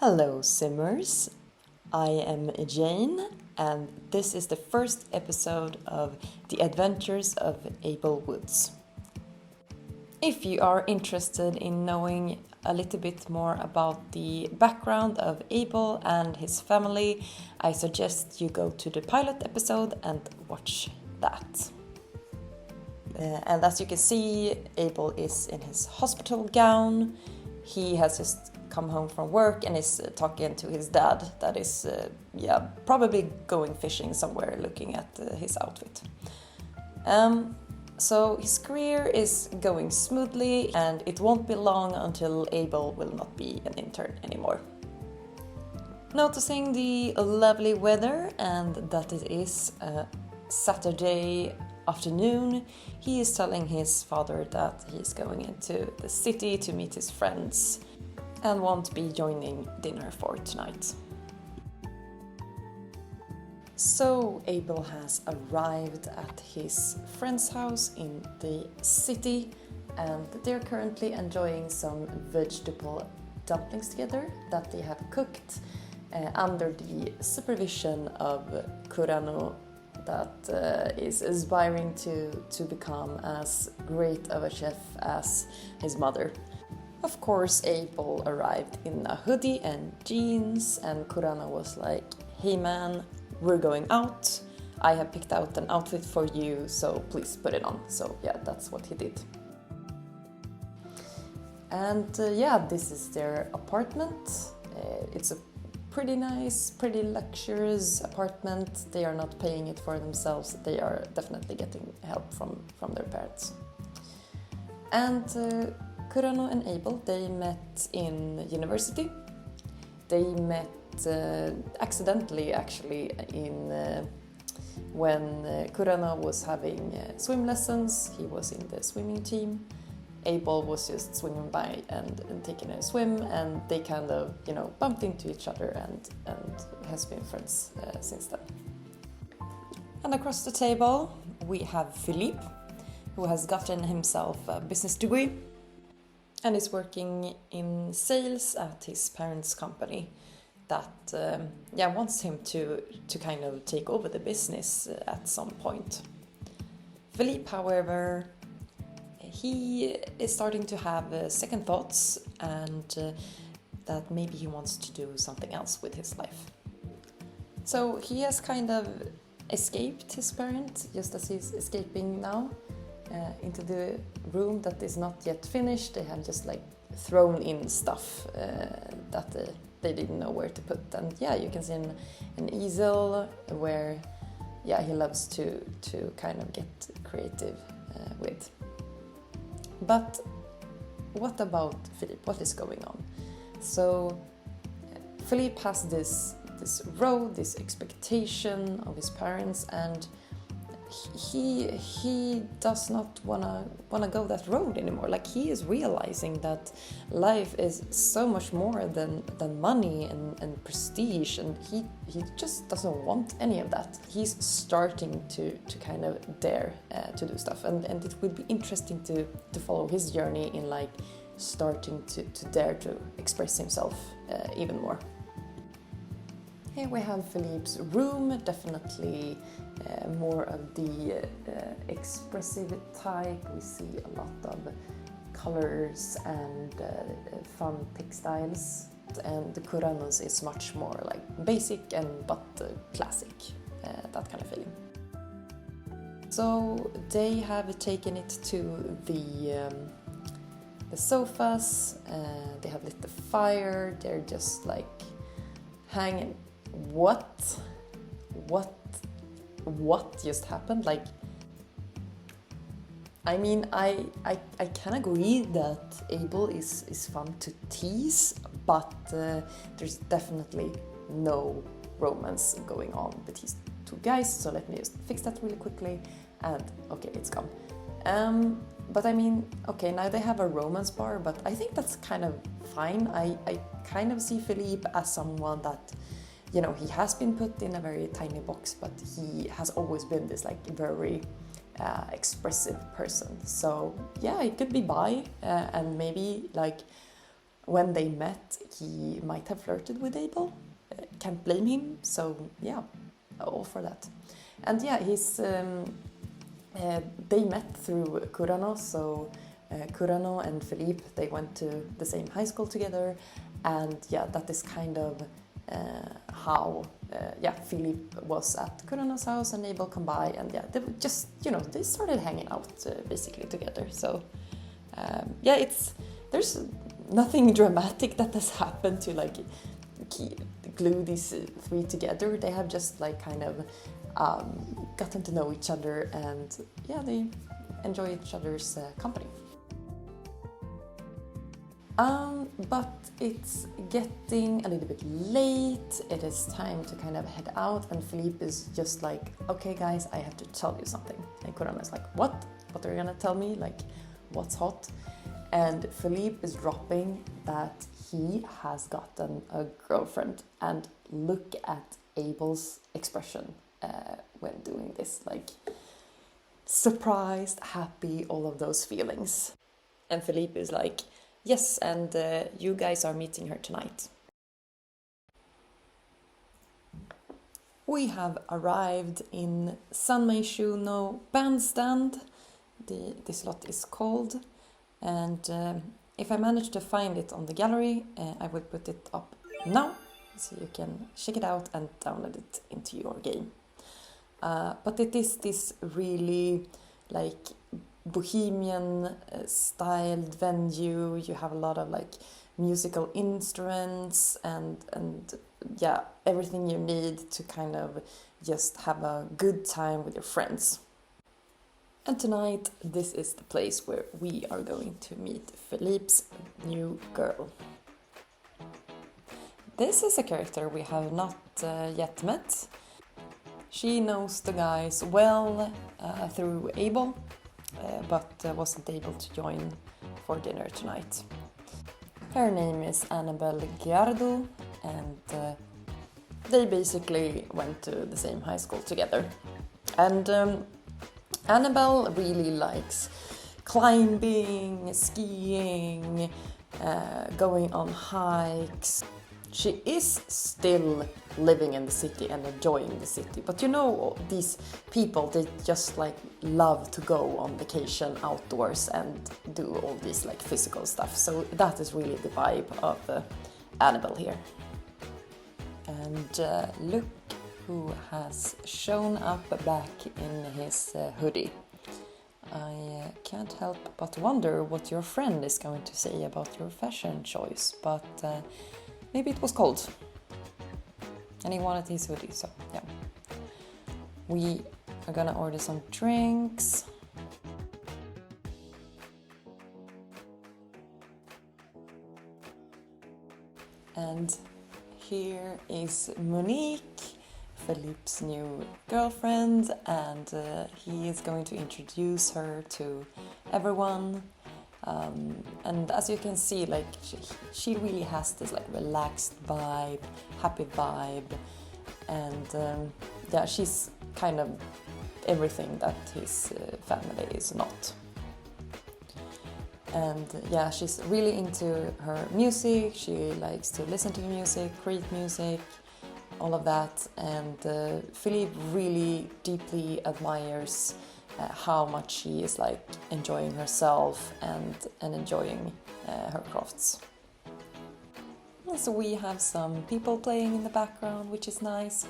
Hello, Simmers. I am Jane, and this is the first episode of The Adventures of Abel Woods. If you are interested in knowing a little bit more about the background of Abel and his family, I suggest you go to the pilot episode and watch that. And as you can see, Abel is in his hospital gown. He has just come home from work and is talking to his dad that is, probably going fishing somewhere looking at his outfit. So his career is going smoothly, and it won't be long until Abel will not be an intern anymore. Noticing the lovely weather and that it is Saturday afternoon, he is telling his father that he's going into the city to meet his friends and won't be joining dinner for tonight. So Abel has arrived at his friend's house in the city, and they're currently enjoying some vegetable dumplings together that they have cooked under the supervision of Kurano, that is aspiring to become as great of a chef as his mother. Of course, Abel arrived in a hoodie and jeans, and Kurano was like, "Hey man, we're going out. I have picked out an outfit for you, so please put it on." So yeah, that's what he did. And this is their apartment. It's a pretty nice, pretty luxurious apartment. They are not paying it for themselves. They are definitely getting help from their parents. And Kurano and Abel, they met in university. They met accidentally, actually, when Kurano was having swim lessons. He was in the swimming team. Abel was just swimming by and taking a swim, and they kind of, bumped into each other and has been friends since then. And across the table, we have Philippe, who has gotten himself a business degree and is working in sales at his parents' company that wants him to kind of take over the business at some point. Philippe, however, he is starting to have second thoughts, and that maybe he wants to do something else with his life. So he has kind of escaped his parents, just as he's escaping now, into the room that is not yet finished. They have just thrown in stuff that they didn't know where to put. And you can see an easel where he loves to kind of get creative with. But what about Philippe? What is going on? So Philippe has this road, this expectation of his parents, and he does not wanna go that road anymore. He is realizing that life is so much more than money and prestige, and he just doesn't want any of that. He's starting to kind of dare to do stuff, and it would be interesting to follow his journey in starting to dare to express himself even more. Here we have Philippe's room, definitely more of the expressive type. We see a lot of colors and fun textiles, and the Kurano's is much more basic but classic, that kind of feeling. So they have taken it to the sofas, they have lit the fire, they're just hanging. What just happened? I mean, I can agree that Abel is fun to tease, but there's definitely no romance going on with these two guys, so let me just fix that really quickly, and okay, it's gone. But I mean, okay, now they have a romance bar, but I think that's kind of fine. I kind of see Philippe as someone that, he has been put in a very tiny box, but he has always been this very expressive person. So yeah, it could be bi, and maybe when they met, he might have flirted with Abel. Can't blame him, so yeah, all for that. And yeah, they met through Kurano, so Kurano and Philippe, they went to the same high school together, and yeah, that is kind of how Philippe was at Kurano's house and Abel come by, and yeah, they were just, they started hanging out basically together. So there's nothing dramatic that has happened to like glue these three together. They have just like kind of gotten to know each other, and yeah, they enjoy each other's company. But it's getting a little bit late. It is time to kind of head out, and Philippe is just like, okay guys, I have to tell you something. And Kurano is like, what? What are you gonna tell me? Like, what's hot? And Philippe is dropping that he has gotten a girlfriend, and look at Abel's expression when doing this, like surprised, happy, all of those feelings. And Philippe is like, yes, and you guys are meeting her tonight. We have arrived in San Meishuno bandstand, this lot is called, and if I manage to find it on the gallery, I will put it up now, so you can check it out and download it into your game. But it is this really like bohemian styled venue. You have a lot of like musical instruments and yeah, everything you need to kind of just have a good time with your friends. And tonight, this is the place where we are going to meet Philippe's new girl. This is a character we have not yet met. She knows the guys well through Abel, but wasn't able to join for dinner tonight. Her name is Abel and they basically went to the same high school together. And Annabelle really likes climbing, skiing, going on hikes. She is still living in the city and enjoying the city, but these people, they just like love to go on vacation outdoors and do all this like physical stuff. So that is really the vibe of Annabelle here. And look who has shown up back in his hoodie. I can't help but wonder what your friend is going to say about your fashion choice, but maybe it was cold and he wanted his hoodie, so yeah. We are gonna order some drinks. And here is Monique, Philippe's new girlfriend, and he is going to introduce her to everyone. And as you can see, like she really has this like relaxed vibe, happy vibe, and yeah, she's kind of everything that his family is not. And yeah, she's really into her music. She likes to listen to music, create music, all of that. And Philippe really deeply admires how much she is like enjoying herself and enjoying her crafts. So we have some people playing in the background, which is nice.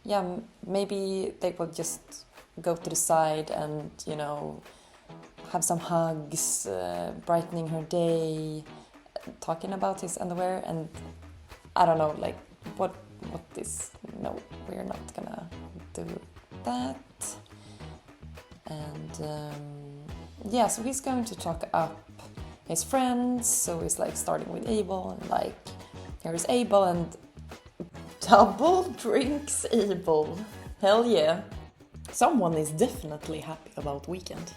Yeah, maybe they will just go to the side and, have some hugs, brightening her day, talking about his underwear, and I don't know, like, what is, no, we're not gonna do that. And yeah, so he's going to talk up his friends, so he's like starting with Abel, and like, here's Abel, and double drinks Abel, hell yeah. Someone is definitely happy about weekend.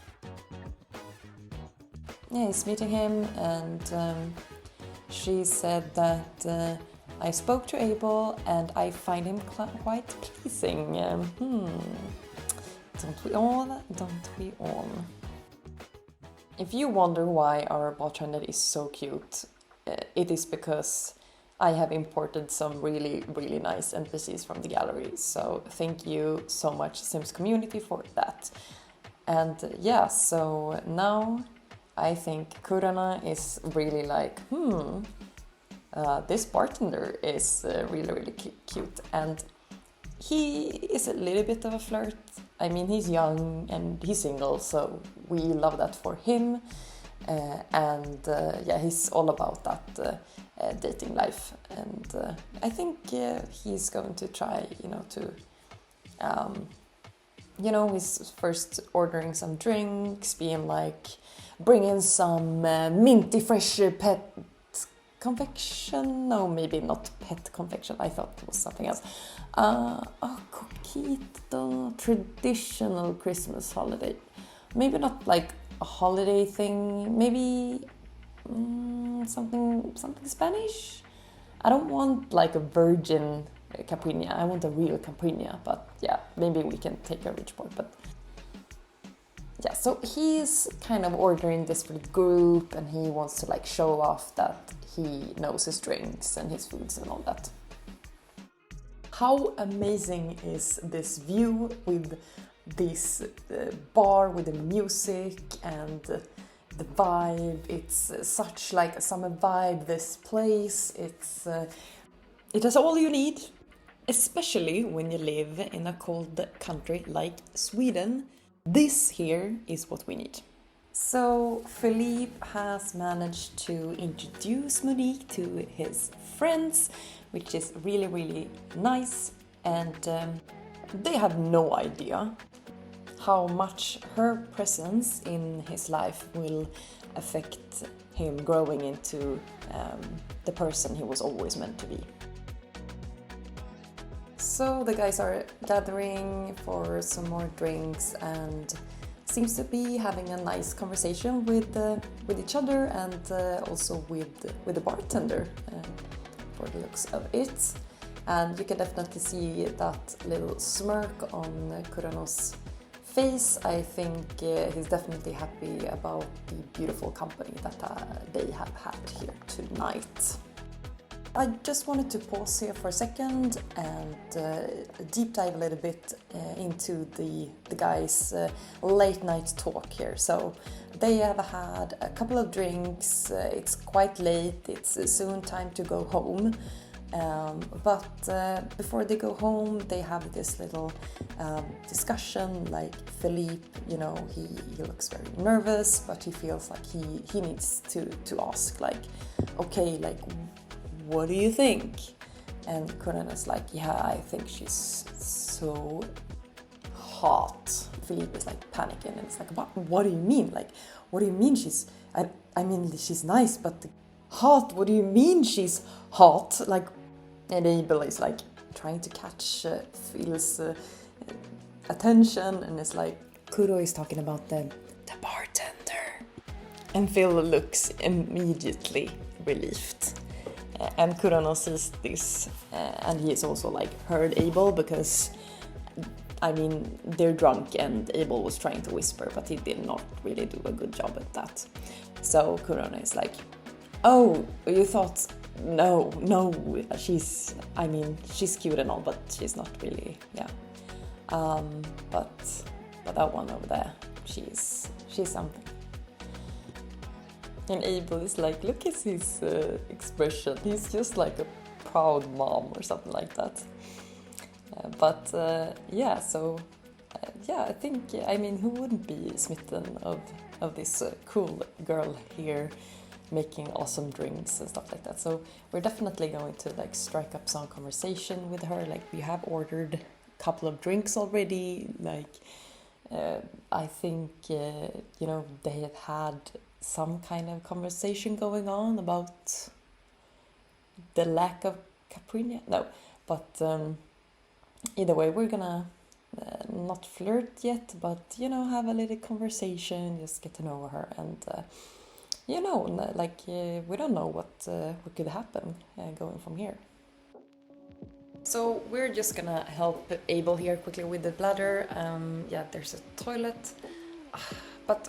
Yeah, he's meeting him, and she said that I spoke to Abel and I find him quite pleasing. Don't we all? Don't we all? If you wonder why our bartender is so cute, it is because I have imported some really, really nice NPCs from the gallery. So thank you so much, Sims community, for that. And yeah, so now I think Kurana is really like, this bartender is really, really cute. And he is a little bit of a flirt. I mean, he's young and he's single, so we love that for him. Yeah, he's all about that dating life. And I think he's going to try, he's first ordering some drinks, being like, bring in some minty fresh pet confection. No, maybe not pet confection. I thought it was something else. Coquito, traditional Christmas holiday. Maybe not like a holiday thing. Maybe something Spanish. I don't want like a virgin caipirinha. I want a real caipirinha. But yeah, maybe we can take a rich boy. But yeah, so he's kind of ordering this for the group, and he wants to like show off that he knows his drinks and his foods and all that. How amazing is this view with this bar with the music and the vibe? It's such like a summer vibe, this place. It has all you need, especially when you live in a cold country like Sweden. This here is what we need. So Philippe has managed to introduce Monique to his friends, which is really, really nice. And they have no idea how much her presence in his life will affect him growing into the person he was always meant to be. So the guys are gathering for some more drinks and seems to be having a nice conversation with each other and also with the bartender for the looks of it. And you can definitely see that little smirk on Kurano's face. I think he's definitely happy about the beautiful company that they have had here tonight. I just wanted to pause here for a second and deep dive a little bit into the guys' late night talk here. So they have had a couple of drinks, it's quite late, it's soon time to go home. But before they go home, they have this little discussion, like Philippe, he looks very nervous, but he feels like he needs to ask, like, okay, like, what do you think? And Kurana's like, yeah, I think she's so hot. Philippe is like panicking and it's like, what do you mean? Like, what do you mean I mean, she's nice, but hot, what do you mean she's hot? Like, and Abel is like trying to catch Phil's attention and it's like, Kuro is talking about the bartender. And Phil looks immediately relieved. And Kurano sees this and he is also like heard Abel because I mean they're drunk and Abel was trying to whisper but he did not really do a good job at that. So Kurano is like, oh, you thought no, she's cute and all but she's not really, yeah. But that one over there, she's something. And Abel is like, look at his expression. He's just like a proud mom or something like that. I think, who wouldn't be smitten of this cool girl here making awesome drinks and stuff like that. So we're definitely going to like strike up some conversation with her. Like we have ordered a couple of drinks already. Like I think, they have had some kind of conversation going on about the lack of caipirinha. No, but either way, we're gonna not flirt yet, but have a little conversation, just get to know her, and we don't know what could happen going from here. So we're just gonna help Abel here quickly with the bladder. There's a toilet, but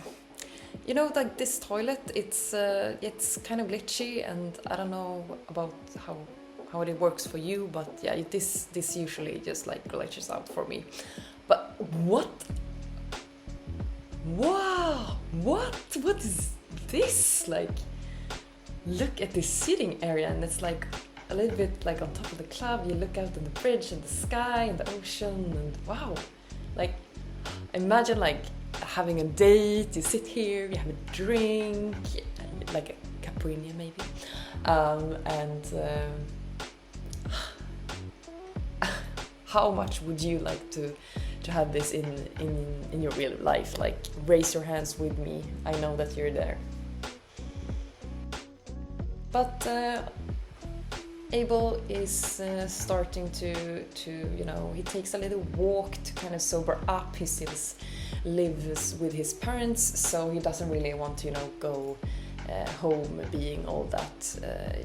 You know, like this toilet, it's kind of glitchy, and I don't know about how it works for you, but yeah, this usually just like glitches out for me. But what? Wow! What is this? Like, look at this seating area, and it's like a little bit like on top of the club. You look out in the bridge and the sky and the ocean, and wow! Like, imagine like having a date. You sit here, you have a drink, like a caipirinha maybe, and how much would you like to have this in your real life? Like, raise your hands with me. I know that you're there. But Abel is starting to you know, he takes a little walk to kind of sober up. He still lives with his parents, so he doesn't really want to, you know, go home being all that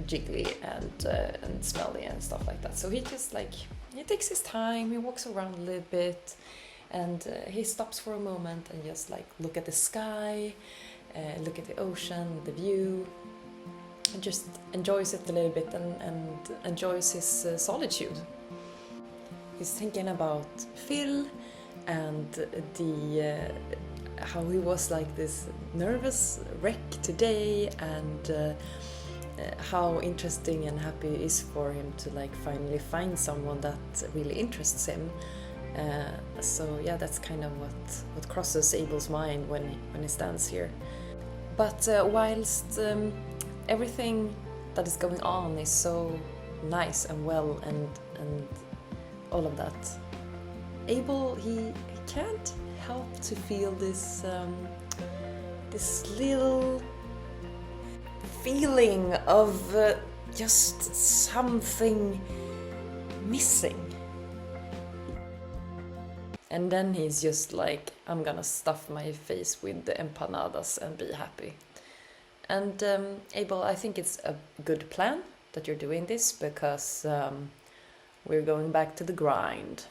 jiggly and smelly and stuff like that. So he just like, he takes his time, he walks around a little bit, and he stops for a moment and just like look at the sky, look at the ocean, the view, and just enjoys it a little bit and enjoys his solitude. He's thinking about Phil and the how he was like this nervous wreck today, and how interesting and happy it is for him to like finally find someone that really interests him. So yeah, that's kind of what crosses Abel's mind when he stands here. But whilst everything that is going on is so nice and well and all of that, Abel, he can't help to feel this this little feeling of just something missing. And then he's just like, I'm gonna stuff my face with the empanadas and be happy. And Abel, I think it's a good plan that you're doing this, because we're going back to the grind.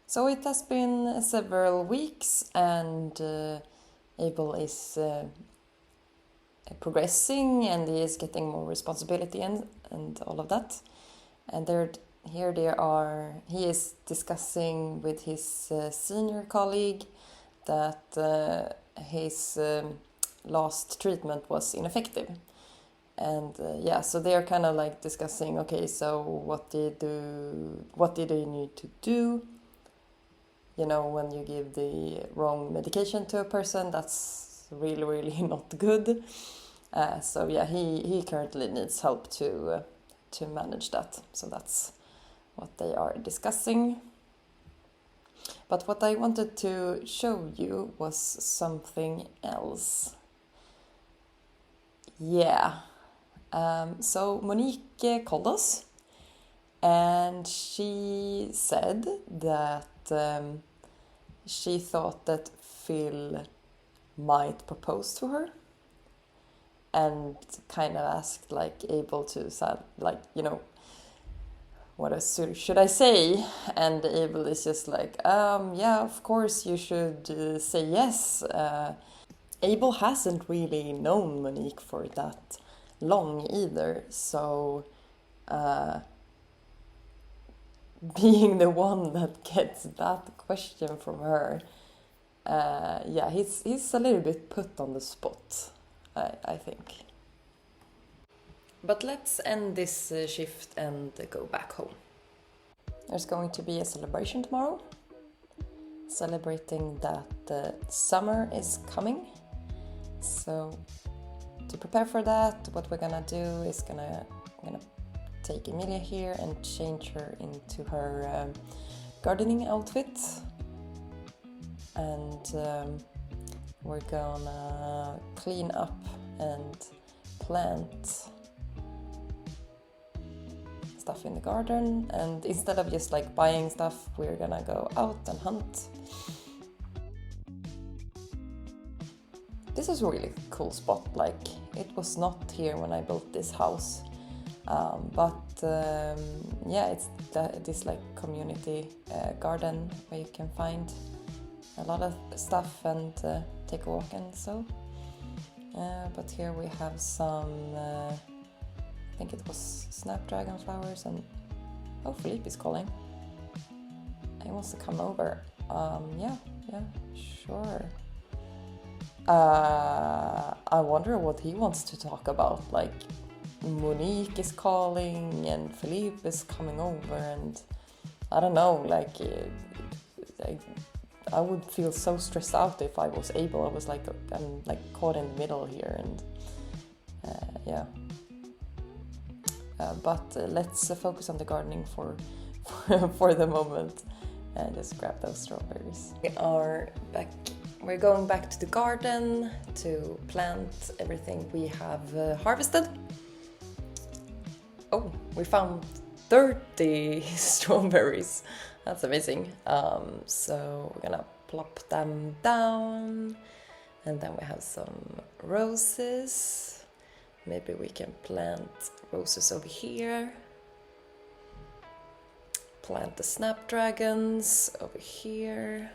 So it has been several weeks, and Abel is progressing, and he is getting more responsibility and all of that. And he is discussing with his senior colleague that his last treatment was ineffective. And yeah, so they are kind of like discussing, okay, so what did they need to do? You know, when you give the wrong medication to a person, that's really, really not good. So yeah, he currently needs help to manage that. So that's what they are discussing. But what I wanted to show you was something else. Yeah. So Monique called us, and she said that she thought that Phil might propose to her, and kind of asked like Abel to say, like, you know, what should I say? And Abel is just like, yeah, of course you should say yes. Abel hasn't really known Monique for that long either, so being the one that gets that question from her, yeah, he's a little bit put on the spot, I think. But let's end this shift and go back home. There's going to be a celebration tomorrow. celebrating that the summer is coming. So to prepare for that, what we're gonna do is I'm gonna take Emilia here and change her into her gardening outfit, and we're gonna clean up and plant stuff in the garden, and instead of just like buying stuff, we're gonna go out and hunt. This is a really cool spot. Like, it was not here when I built this house, but yeah, it's this like community garden where you can find a lot of stuff and take a walk and so. But here we have some, I think it was snapdragon flowers, and oh, Philippe is calling. He wants to come over. Yeah, sure. I wonder what he wants to talk about. Like, Monique is calling and Philippe is coming over, and I don't know, like I would feel so stressed out if I was Abel. I was like, I'm like caught in the middle here, and yeah. But let's focus on the gardening for the moment and just grab those strawberries. We are back. We're going back to the garden to plant everything we have harvested. Oh, we found 30 strawberries. That's amazing. So we're gonna plop them down, and then we have some roses. Maybe we can plant roses over here. Plant the snapdragons over here.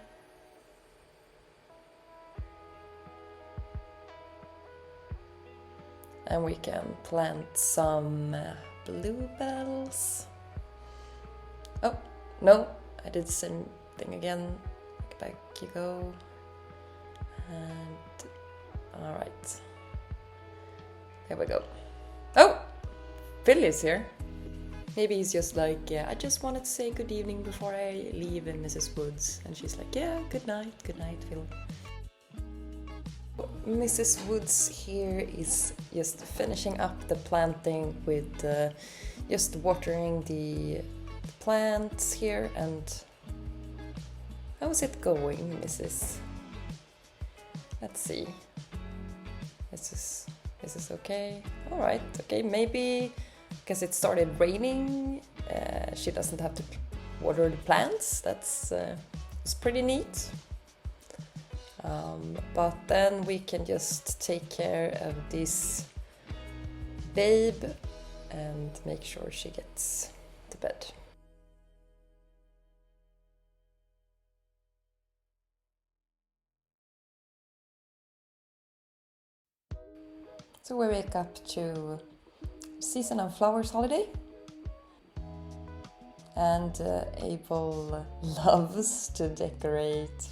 And we can plant some bluebells. Oh, no, I did the same thing again. Back you go. And all right. There we go. Oh, Phil is here. Maybe he's just like, yeah, I just wanted to say good evening before I leave Mrs. Woods. And she's like, yeah, good night, Phil. Mrs. Woods here is just finishing up the planting with just watering the plants here. And how is it going, Mrs.? Let's see. This is okay. All right. Okay. Maybe because it started raining, she doesn't have to water the plants. That's it's pretty neat. But then we can just take care of this babe and make sure she gets to bed. So we wake up to Season of Flowers holiday, and Abel loves to decorate.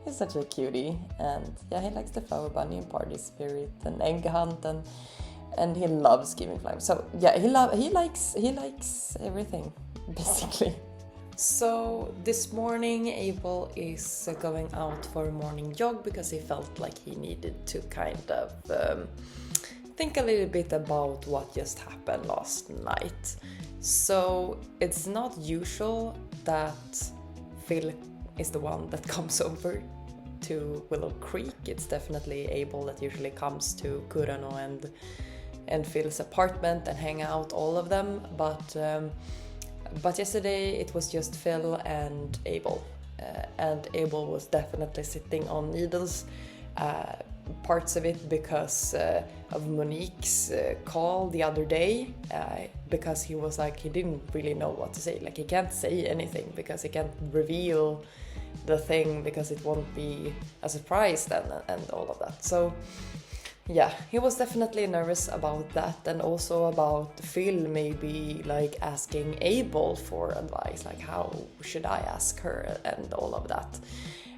He's such a cutie, and yeah, he likes the flower bunny and party spirit and egg hunt, and he loves giving flowers. So yeah, he likes everything basically. So this morning Abel is going out for a morning jog because he felt like he needed to kind of think a little bit about what just happened last night. So it's not usual that Phil is the one that comes over to Willow Creek. It's definitely Abel that usually comes to Kurano and Phil's apartment and hang out, all of them. But yesterday it was just Phil and Abel, and Abel was definitely sitting on needles. Parts of it because of Monique's call the other day, because he was like, he didn't really know what to say. Like, he can't say anything because he can't reveal the thing because it won't be a surprise then, and all of that. So yeah, he was definitely nervous about that, and also about Phil maybe like asking Abel for advice, like how should I ask her and all of that.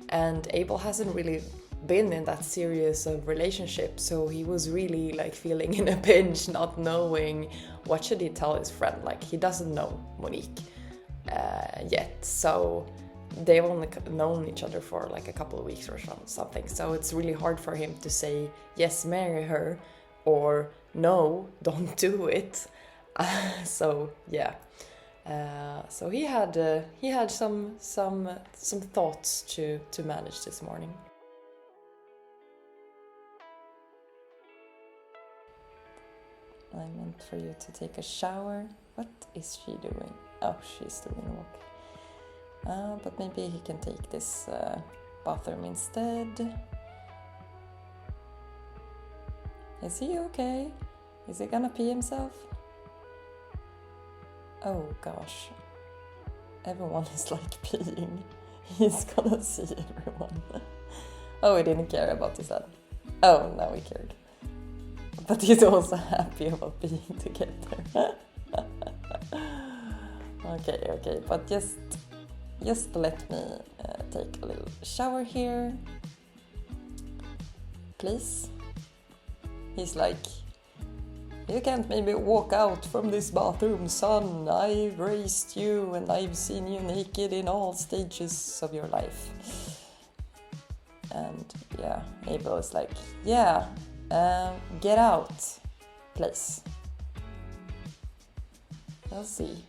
And Abel hasn't really been in that serious of relationship, so he was really like feeling in a pinch, not knowing what should he tell his friend. Like, he doesn't know Monique yet, so they've only known each other for like a couple of weeks or something, so it's really hard for him to say yes, marry her, or no, don't do it. So yeah, so he had some thoughts to manage this morning. I meant for you to take a shower. What is she doing? Oh, she's doing a walk. But maybe he can take this bathroom instead. Is he okay? Is he gonna pee himself? Oh gosh. Everyone is like peeing. He's gonna see everyone. Oh, he didn't care about his head. Oh, now he cared. But he's also happy about being together. Okay, but just let me take a little shower here, please. He's like, you can't maybe walk out from this bathroom, son. I've raised you and I've seen you naked in all stages of your life. And yeah, Abel is like, yeah, get out, please. We'll see.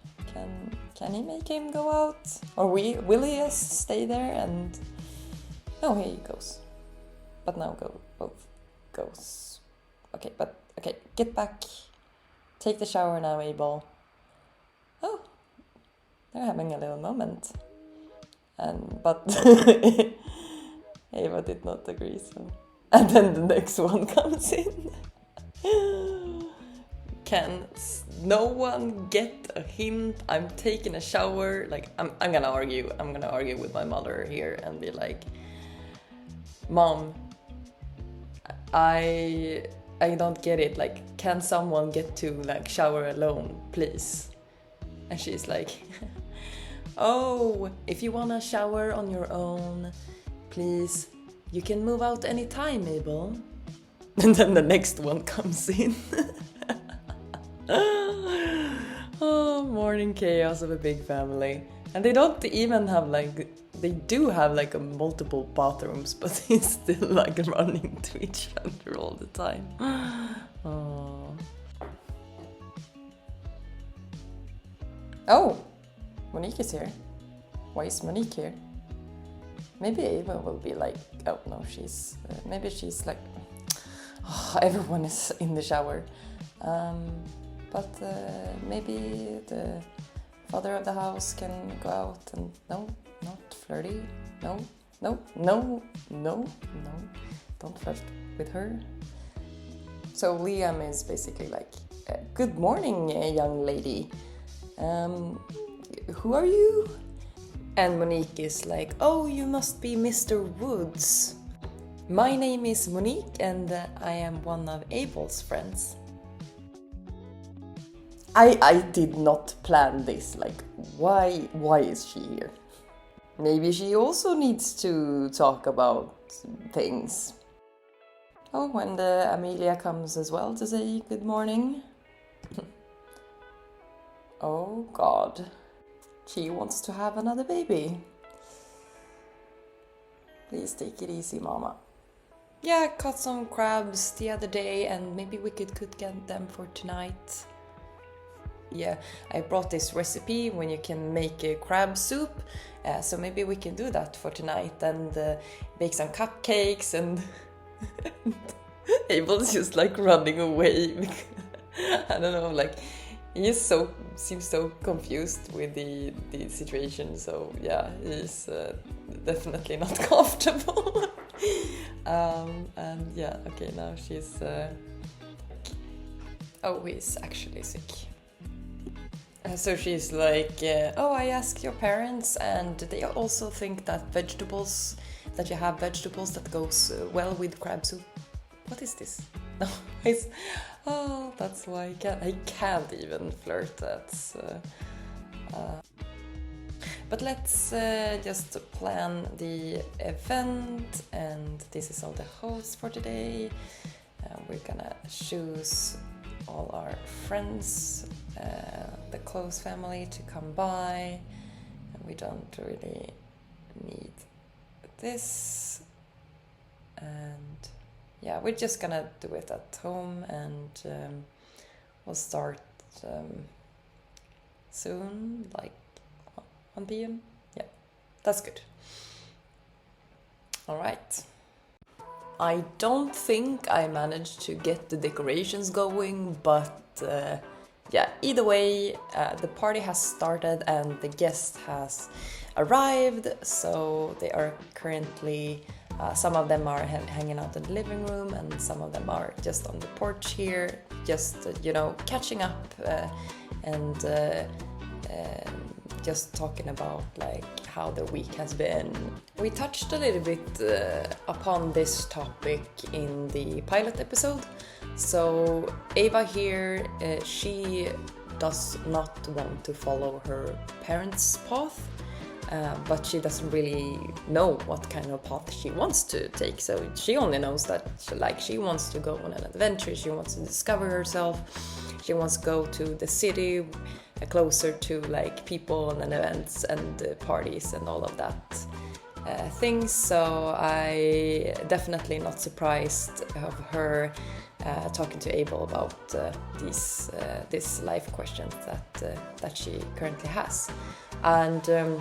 Can he make him go out? Or will he just stay there and... Oh, here he goes. But now both goes. Okay, get back. Take the shower now, Abel. Oh, they're having a little moment. But Ava did not agree, so... And then the next one comes in. Can no one get a hint? I'm taking a shower. Like, I'm gonna argue. I'm gonna argue with my mother here and be like, Mom, I don't get it. Like, can someone get to like shower alone, please? And she's like, oh, if you wanna shower on your own, please, you can move out anytime, Abel. And then the next one comes in. Oh, morning chaos of a big family. And they don't even have like, they do have like a multiple bathrooms, but he's still like running to each other all the time. Oh, Monique is here. Why is Monique here? Maybe Ava will be like, oh no, maybe she's like, oh, everyone is in the shower. But maybe the father of the house can go out and... No, not flirty. No, don't flirt with her. So Liam is basically like, good morning, young lady. Who are you? And Monique is like, oh, you must be Mr. Woods. My name is Monique and I am one of Abel's friends. I did not plan this. Like, why is she here? Maybe she also needs to talk about things. Oh, and Amelia comes as well to say good morning. Oh God, she wants to have another baby. Please take it easy, Mama. Yeah, I caught some crabs the other day and maybe we could cook them for tonight. Yeah, I brought this recipe when you can make a crab soup, so maybe we can do that for tonight and bake some cupcakes and... Abel's just like running away. I don't know, like he seems so confused with the situation, so yeah, he's definitely not comfortable. And yeah, okay, now she's... Oh, he's actually sick. So she's like, oh, I asked your parents and they also think that you have vegetables that goes well with crab soup. What is this? No, it's... Oh, that's why I can't even flirt. That's... But let's just plan the event, and this is all the hosts for today. We're gonna choose all our friends, the close family to come by. And we don't really need this, and yeah, we're just gonna do it at home, and we'll start soon, like 1 p.m. Yeah, that's good. All right. I don't think I managed to get the decorations going, but yeah, either way, the party has started and the guest has arrived, so they are currently, some of them are hanging out in the living room and some of them are just on the porch here, just, catching up and just talking about like how the week has been. We touched a little bit upon this topic in the pilot episode. So Ava here, she does not want to follow her parents' path, but she doesn't really know what kind of path she wants to take. So she only knows that she wants to go on an adventure, she wants to discover herself, she wants to go to the city, closer to like people and events and parties and all of that things. So I definitely not surprised of her talking to Abel about this life questions that she currently has, and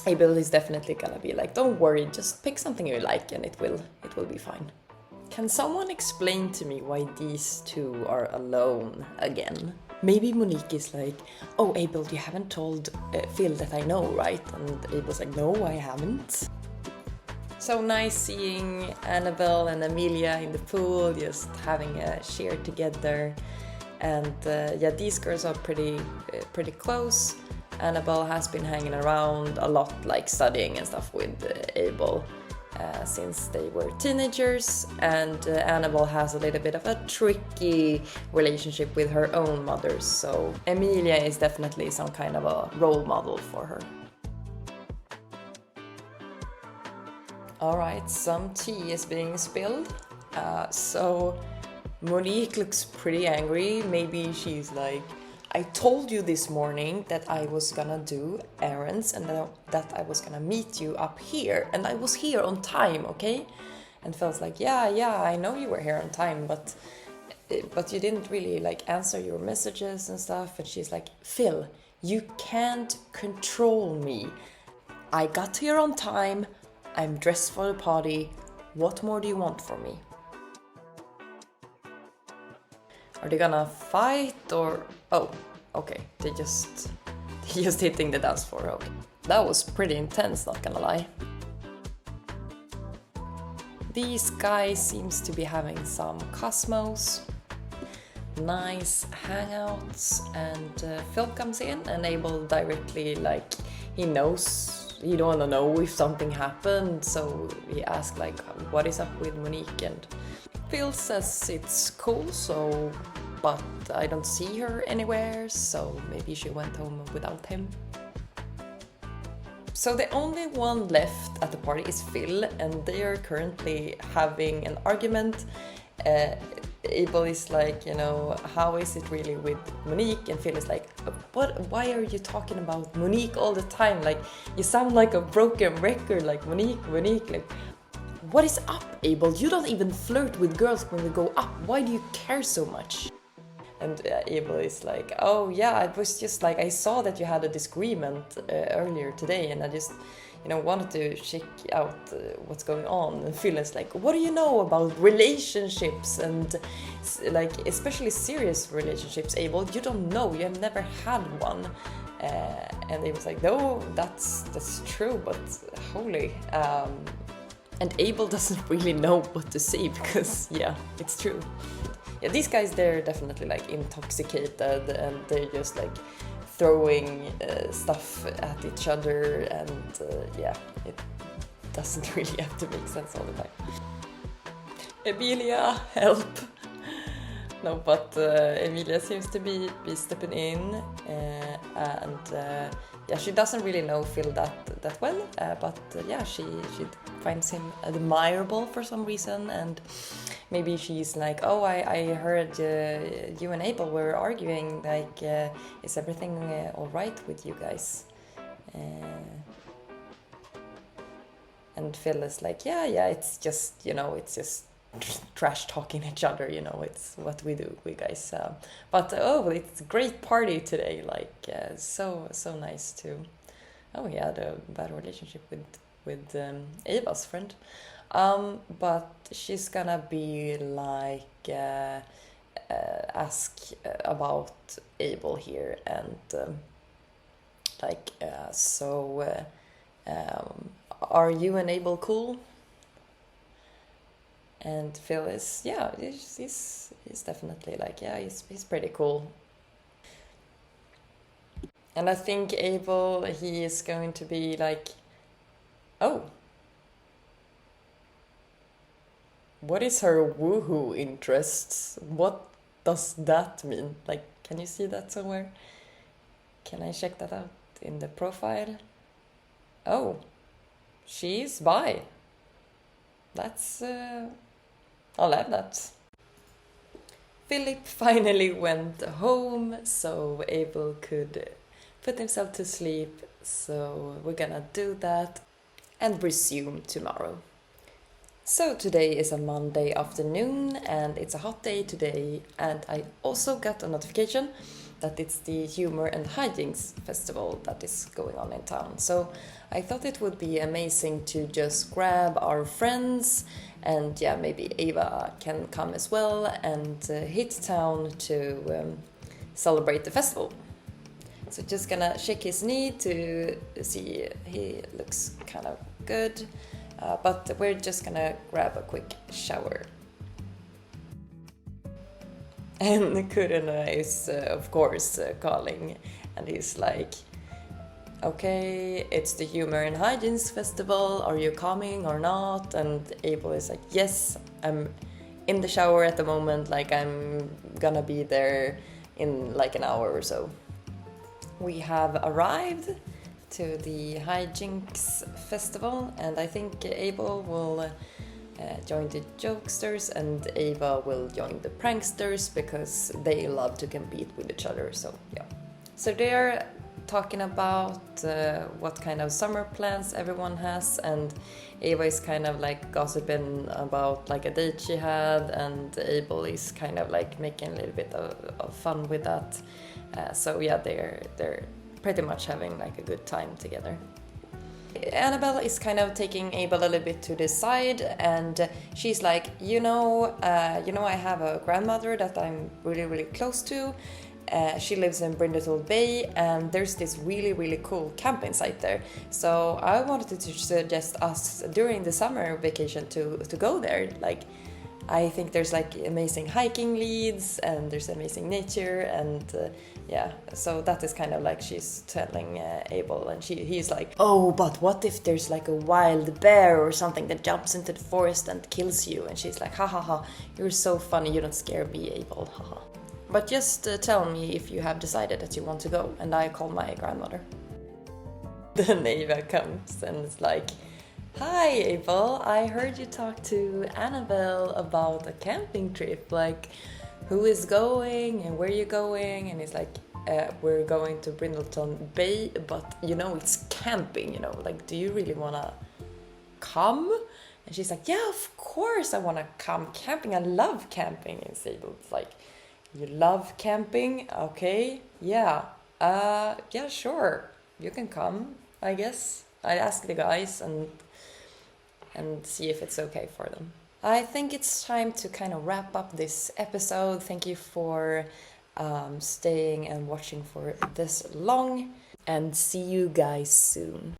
Abel is definitely gonna be like, don't worry, just pick something you like and it will be fine. Can someone explain to me why these two are alone again? Maybe Monique is like, oh Abel, you haven't told Phil that I know, right? And Abel's like, no, I haven't. So nice seeing Annabelle and Amelia in the pool, just having a share together. And yeah, these girls are pretty close. Annabelle has been hanging around a lot, like studying and stuff with Abel since they were teenagers, and Annabelle has a little bit of a tricky relationship with her own mother, so Emilia is definitely some kind of a role model for her. Alright, some tea is being spilled, so Monique looks pretty angry. Maybe she's like, I told you this morning that I was gonna do errands and that I was gonna meet you up here, and I was here on time, okay? And Phil's like, yeah, I know you were here on time, but you didn't really like answer your messages and stuff. And she's like, Phil, you can't control me. I got here on time, I'm dressed for the party, what more do you want from me? Are they gonna fight or... Oh, okay, they just hitting the dance floor, okay. That was pretty intense, not gonna lie. These guys seems to be having some cosmos. Nice hangouts, and Phil comes in and Abel directly, like, he knows, he don't wanna know if something happened, so he asks like, what is up with Monique? And Phil says it's cool, but I don't see her anywhere, so maybe she went home without him. So the only one left at the party is Phil, and they are currently having an argument. Abel is like, how is it really with Monique? And Phil is like, why are you talking about Monique all the time? Like, you sound like a broken record, like Monique, like, what is up, Abel? You don't even flirt with girls when we go up. Why do you care so much? And Abel is like, oh yeah, it was just like, I saw that you had a disagreement earlier today, and I just, wanted to check out what's going on. And Phil is like, what do you know about relationships, and like especially serious relationships, Abel? You don't know, you have never had one. And Abel's like, no, that's true, but holy. And Abel doesn't really know what to say because, yeah, it's true. Yeah, these guys, they're definitely like intoxicated, and they're just like throwing stuff at each other, and yeah, it doesn't really have to make sense all the time. Emilia, help! No, but Emilia seems to be stepping in, and yeah, she doesn't really know Phil that well, but yeah, she finds him admirable for some reason, and maybe she's like, oh, I heard you and Abel were arguing, like, is everything all right with you guys? And Phil is like, yeah, it's just, it's just trash talking each other, it's what we do, we guys. But oh, it's a great party today, like so nice to. Oh, he had a bad relationship with Ava's friend, but she's gonna be like ask about Abel here and are you and Abel cool? And Phil is, yeah, he's definitely like, yeah, he's pretty cool. And I think Abel, he is going to be like, oh, what is her woohoo interests? What does that mean? Like, can you see that somewhere? Can I check that out in the profile? Oh, she's bi. That's, I'll have that. Philip finally went home, so Abel could put himself to sleep. So we're gonna do that and resume tomorrow. So today is a Monday afternoon and it's a hot day today, and I also got a notification that it's the Humor and Hijinks Festival that is going on in town. So I thought it would be amazing to just grab our friends and yeah, maybe Ava can come as well and hit town to celebrate the festival. So just gonna shake his knee to see, he looks kind of good, but we're just gonna grab a quick shower. And Kuruna is, of course, calling, and he's like, okay, it's the Humor and Hijinks Festival, are you coming or not? And Abel is like, yes, I'm in the shower at the moment, like I'm gonna be there in like an hour or so. We have arrived to the Hijinks Festival, and I think Abel will join the jokesters and Ava will join the pranksters because they love to compete with each other. So yeah, so they're talking about what kind of summer plans everyone has, and Ava is kind of like gossiping about like a date she had, and Abel is kind of like making a little bit of fun with that. So yeah, they're pretty much having like a good time together. Annabelle is kind of taking Abel a little bit to the side, and she's like, I have a grandmother that I'm really, really close to. She lives in Brindleton Bay, and there's this really, really cool camping site there. So I wanted to suggest us during the summer vacation to go there. Like, I think there's like amazing hiking leads, and there's amazing nature, and yeah, so that is kind of like she's telling Abel, and he's like, oh, but what if there's like a wild bear or something that jumps into the forest and kills you? And she's like, ha ha ha, you're so funny, you don't scare me, Abel, haha. But just tell me if you have decided that you want to go, and I call my grandmother. Then Ava comes and is like, hi Abel, I heard you talk to Annabelle about a camping trip, like who is going and where are you going? And he's like, we're going to Brindleton Bay, but it's camping, like do you really wanna come? And she's like, yeah, of course I wanna come camping, I love camping. And Abel's like, you love camping? Okay, yeah, yeah, sure, you can come, I guess. I ask the guys and see if it's okay for them. I think it's time to kind of wrap up this episode. Thank you for staying and watching for this long, and see you guys soon.